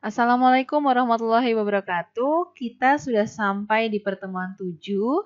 Assalamualaikum warahmatullahi wabarakatuh. Kita sudah sampai di pertemuan 7.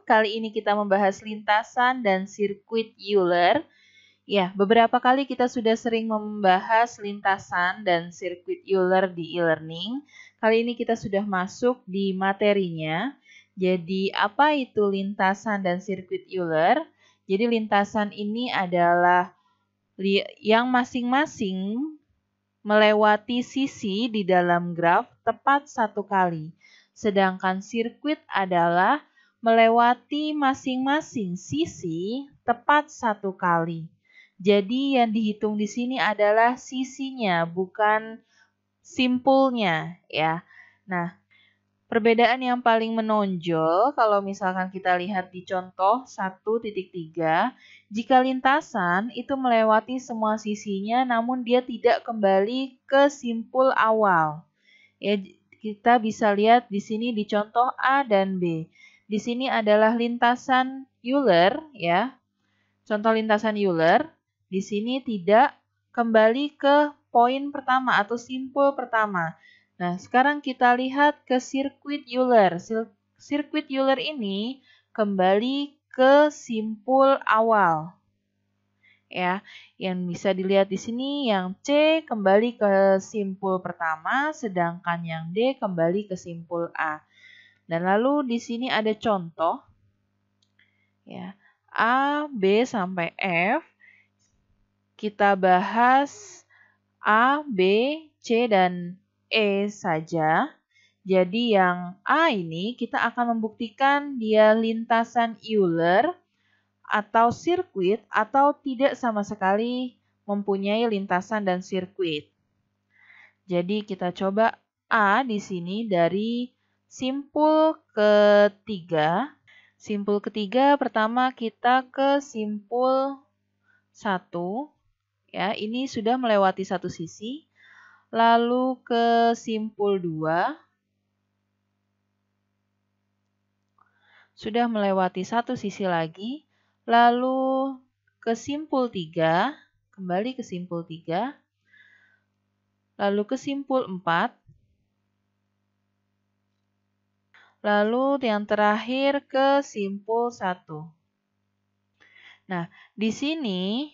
Kali ini kita membahas lintasan dan sirkuit Euler. Ya, beberapa kali kita sudah sering membahas lintasan dan sirkuit Euler di e-learning. Kali ini kita sudah masuk di materinya. Jadi, apa itu lintasan dan sirkuit Euler? Jadi, lintasan ini adalah yang masing-masing melewati sisi di dalam graf tepat satu kali. Sedangkan sirkuit adalah melewati masing-masing sisi tepat satu kali. Jadi yang dihitung di sini adalah sisinya, bukan simpulnya ya. Nah, perbedaan yang paling menonjol kalau misalkan kita lihat di contoh 1.3, jika lintasan itu melewati semua sisinya namun dia tidak kembali ke simpul awal. Ya, kita bisa lihat di sini di contoh A dan B. Di sini adalah lintasan Euler ya. Contoh lintasan Euler di sini tidak kembali ke poin pertama atau simpul pertama. Nah, sekarang kita lihat ke sirkuit Euler. Sirkuit Euler ini kembali ke simpul awal. Ya, yang bisa dilihat di sini yang C kembali ke simpul pertama, sedangkan yang D kembali ke simpul A. Dan lalu di sini ada contoh ya. A, B sampai F. Kita bahas A, B, C dan E saja. Jadi yang A ini kita akan membuktikan dia lintasan Euler atau sirkuit atau tidak sama sekali mempunyai lintasan dan sirkuit. Jadi kita coba A di sini dari simpul ketiga. Simpul ketiga pertama kita ke simpul 1. Ya, ini sudah melewati satu sisi. Lalu ke simpul 2. Sudah melewati satu sisi lagi. Lalu ke simpul 3. Kembali ke simpul 3. Lalu ke simpul 4. Lalu yang terakhir ke simpul 1. Nah, di sini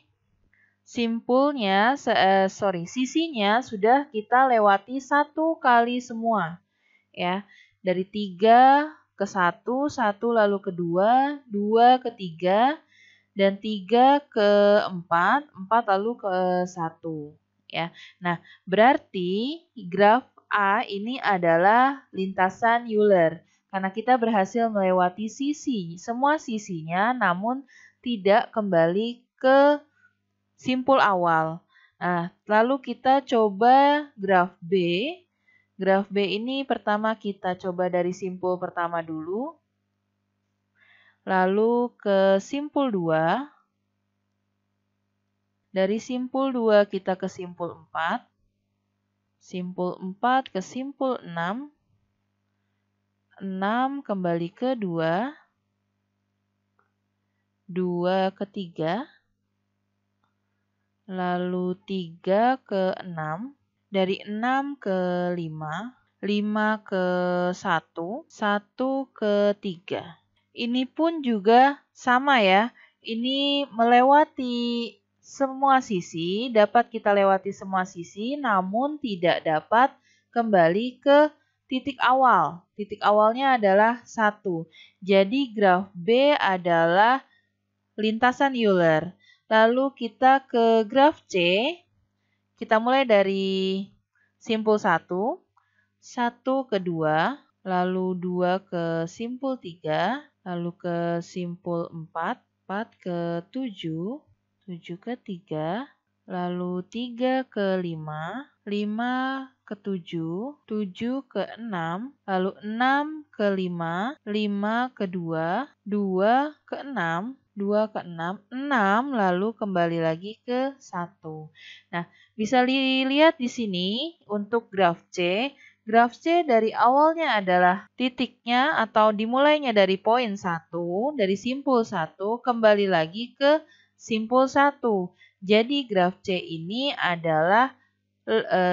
sisinya sudah kita lewati satu kali semua. Ya, dari 3 ke 1, 1 lalu ke 2, 2 ke 3, dan 3 ke 4, 4 lalu ke 1. Ya. Nah, berarti graf A ini adalah lintasan Euler. Karena kita berhasil melewati semua sisinya, namun tidak kembali ke simpul awal. Nah, lalu kita coba graf B. Graf B ini pertama kita coba dari simpul pertama dulu. Lalu ke simpul 2. Dari simpul 2 kita ke simpul 4. Simpul 4 ke simpul 6. 6 kembali ke 2. 2 ke 3. Lalu 3 ke 6. Dari 6 ke 5. 5 ke 1. 1 ke 3. Ini pun juga sama ya. Ini melewati semua sisi, dapat kita lewati semua sisi, namun tidak dapat kembali ke titik awal. Titik awalnya adalah 1. Jadi graf B adalah lintasan Euler. Lalu kita ke graf C. Kita mulai dari simpul 1. 1 ke 2. Lalu 2 ke simpul 3. Lalu ke simpul 4. 4 ke 7. 7 ke 3, lalu 3 ke 5, 5 ke 7, 7 ke 6, lalu 6 ke 5, 5 ke 2, 2 ke 6, 2 ke 6, 6 lalu kembali lagi ke 1. Nah, bisa dilihat di sini untuk graf C. Graf C dari awalnya adalah titiknya atau dimulainya dari poin 1, dari simpul 1, kembali lagi ke simpul 1. Jadi graf C ini adalah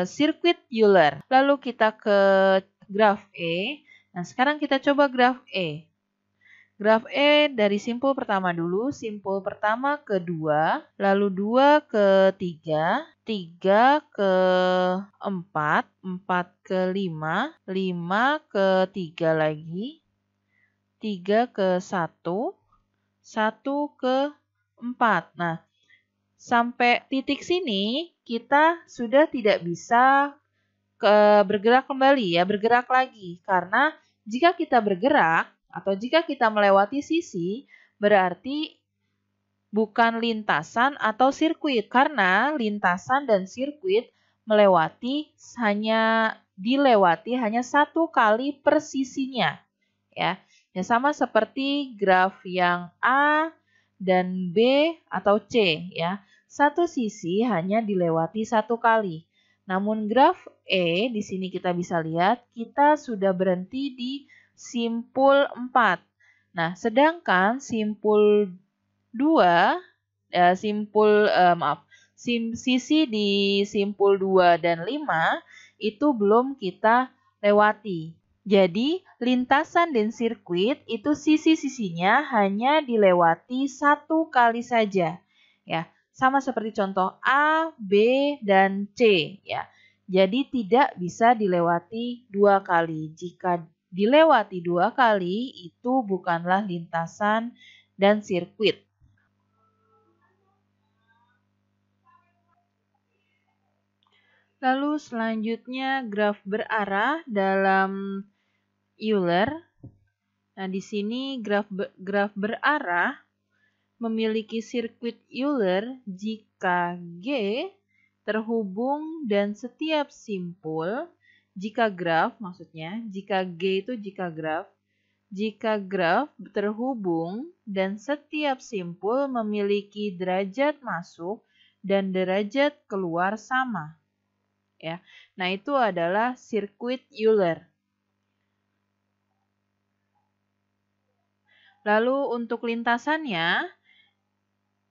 sirkuit Euler. Lalu kita ke graf E. Nah, sekarang kita coba graf E. Graf E dari simpul pertama dulu, simpul pertama ke 2, lalu 2 ke 3, 3 ke 4, 4 ke 5, 5 ke 3 lagi, 3 ke 1, 1 ke 4. Nah, sampai titik sini kita sudah tidak bisa bergerak kembali ya, bergerak lagi. Karena jika kita bergerak atau jika kita melewati sisi, berarti bukan lintasan atau sirkuit. Karena lintasan dan sirkuit dilewati hanya satu kali per sisinya. Ya, sama seperti graf yang A dan B atau C ya. Satu sisi hanya dilewati satu kali. Namun graf E di sini kita bisa lihat kita sudah berhenti di simpul 4. Nah, sedangkan simpul 2 sisi di simpul 2 dan 5 itu belum kita lewati. Jadi, lintasan dan sirkuit itu sisi-sisinya hanya dilewati satu kali saja. Ya, sama seperti contoh A, B, dan C. Ya, jadi tidak bisa dilewati dua kali. Jika dilewati dua kali, itu bukanlah lintasan dan sirkuit. Lalu selanjutnya graf berarah dalam Euler. Nah, di sini graf berarah memiliki sirkuit Euler jika G terhubung dan setiap simpul, jika graf terhubung dan setiap simpul memiliki derajat masuk dan derajat keluar sama. Ya. Nah, itu adalah sirkuit Euler. Lalu untuk lintasannya,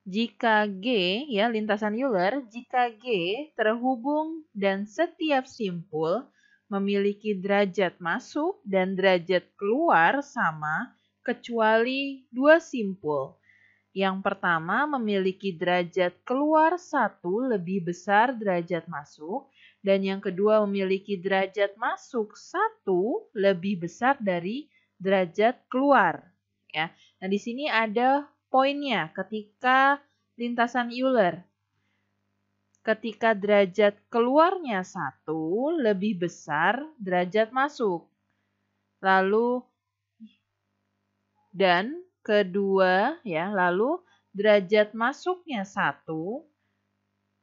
jika G, ya lintasan Euler, jika G terhubung dan setiap simpul memiliki derajat masuk dan derajat keluar sama, kecuali dua simpul. Yang pertama memiliki derajat keluar 1 lebih besar derajat masuk, dan yang kedua memiliki derajat masuk 1 lebih besar dari derajat keluar. Ya. Nah, di sini ada poinnya ketika lintasan Euler. Ketika derajat keluarnya 1 lebih besar derajat masuk. Lalu derajat masuknya 1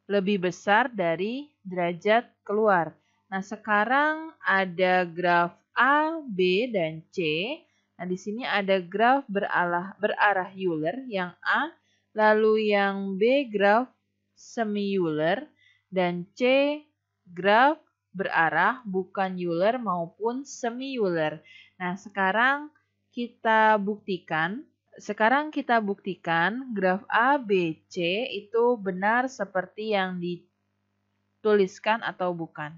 lebih besar dari derajat keluar. Nah, sekarang ada graf A, B, dan C. Nah, di sini ada graf berarah Euler yang A, lalu yang B graf semi Euler, dan C graf berarah bukan Euler maupun semi Euler. Nah, sekarang kita buktikan graf A, B, C itu benar seperti yang dituliskan atau bukan.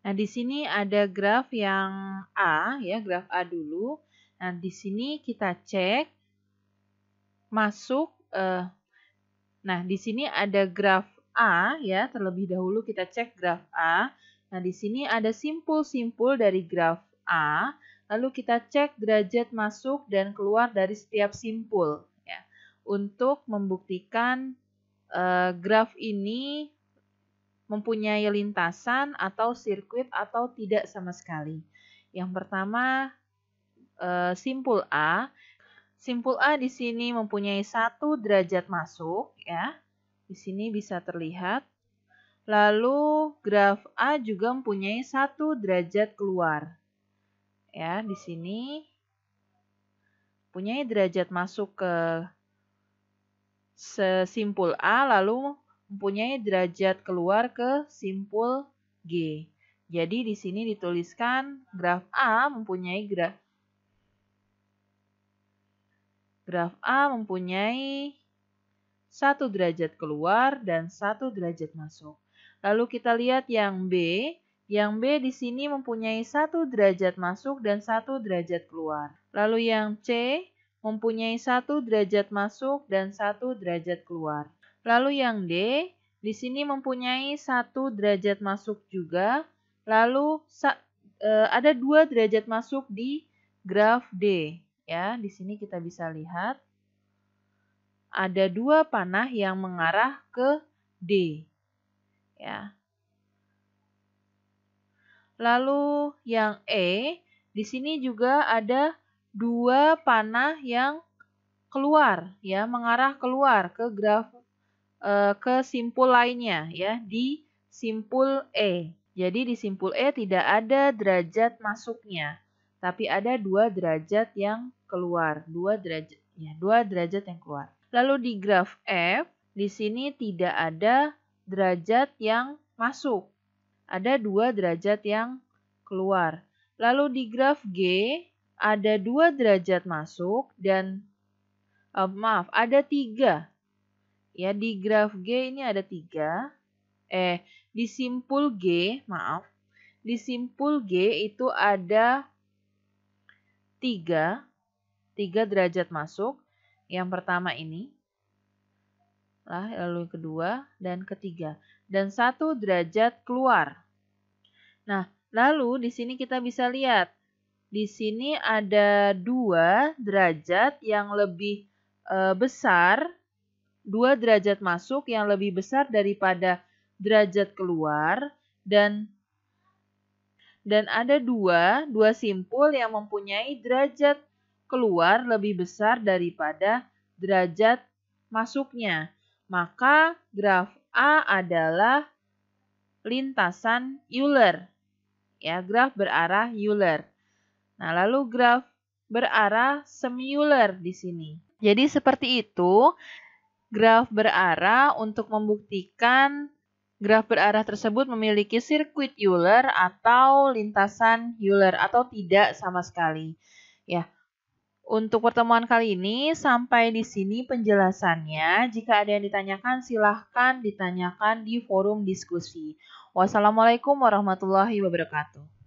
Nah, di sini ada graf yang A, ya, graf A dulu. Nah, di sini kita cek masuk. Nah, di sini ada graf A, ya, terlebih dahulu kita cek graf A. Nah, di sini ada simpul-simpul dari graf A. Lalu kita cek derajat masuk dan keluar dari setiap simpul. Ya, untuk membuktikan graf ini mempunyai lintasan atau sirkuit atau tidak sama sekali. Yang pertama, simpul A. Simpul A di sini mempunyai 1 derajat masuk. Ya, di sini bisa terlihat. Lalu graf A juga mempunyai 1 derajat keluar. Ya, di sini punya derajat masuk ke simpul A, lalu mempunyai derajat keluar ke simpul G. Jadi di sini dituliskan graf A mempunyai graf A mempunyai 1 derajat keluar dan 1 derajat masuk. Lalu kita lihat yang B. Yang B di sini mempunyai 1 derajat masuk dan 1 derajat keluar. Lalu yang C mempunyai 1 derajat masuk dan 1 derajat keluar. Lalu yang D di sini mempunyai 1 derajat masuk juga. Lalu ada 2 derajat masuk di graf D. Ya, di sini kita bisa lihat ada 2 panah yang mengarah ke D. Ya. Lalu yang E, di sini juga ada 2 panah yang keluar, ya, mengarah keluar ke graf ke simpul lainnya, ya, di simpul E. Jadi di simpul E tidak ada derajat masuknya, tapi ada 2 derajat yang keluar, 2 derajat yang keluar. Lalu di graf F, di sini tidak ada derajat yang masuk. Ada 2 derajat yang keluar. Lalu di graf G ada 2 derajat masuk dan ada 3. Ya, di graf G ini ada 3. Di simpul G, di simpul G itu ada 3 derajat masuk. Yang pertama ini, lalu yang kedua dan ketiga, dan 1 derajat keluar. Nah, lalu di sini kita bisa lihat, di sini ada 2 derajat yang lebih besar, 2 derajat masuk yang lebih besar daripada derajat keluar, dan ada dua simpul yang mempunyai derajat keluar lebih besar daripada derajat masuknya. Maka graf A adalah lintasan Euler. Ya, graf berarah Euler. Nah, lalu graf berarah semi-Euler di sini. Jadi seperti itu, graf berarah untuk membuktikan graf berarah tersebut memiliki sirkuit Euler atau lintasan Euler atau tidak sama sekali. Ya. Untuk pertemuan kali ini sampai di sini penjelasannya. Jika ada yang ditanyakan silahkan ditanyakan di forum diskusi. Wassalamualaikum warahmatullahi wabarakatuh.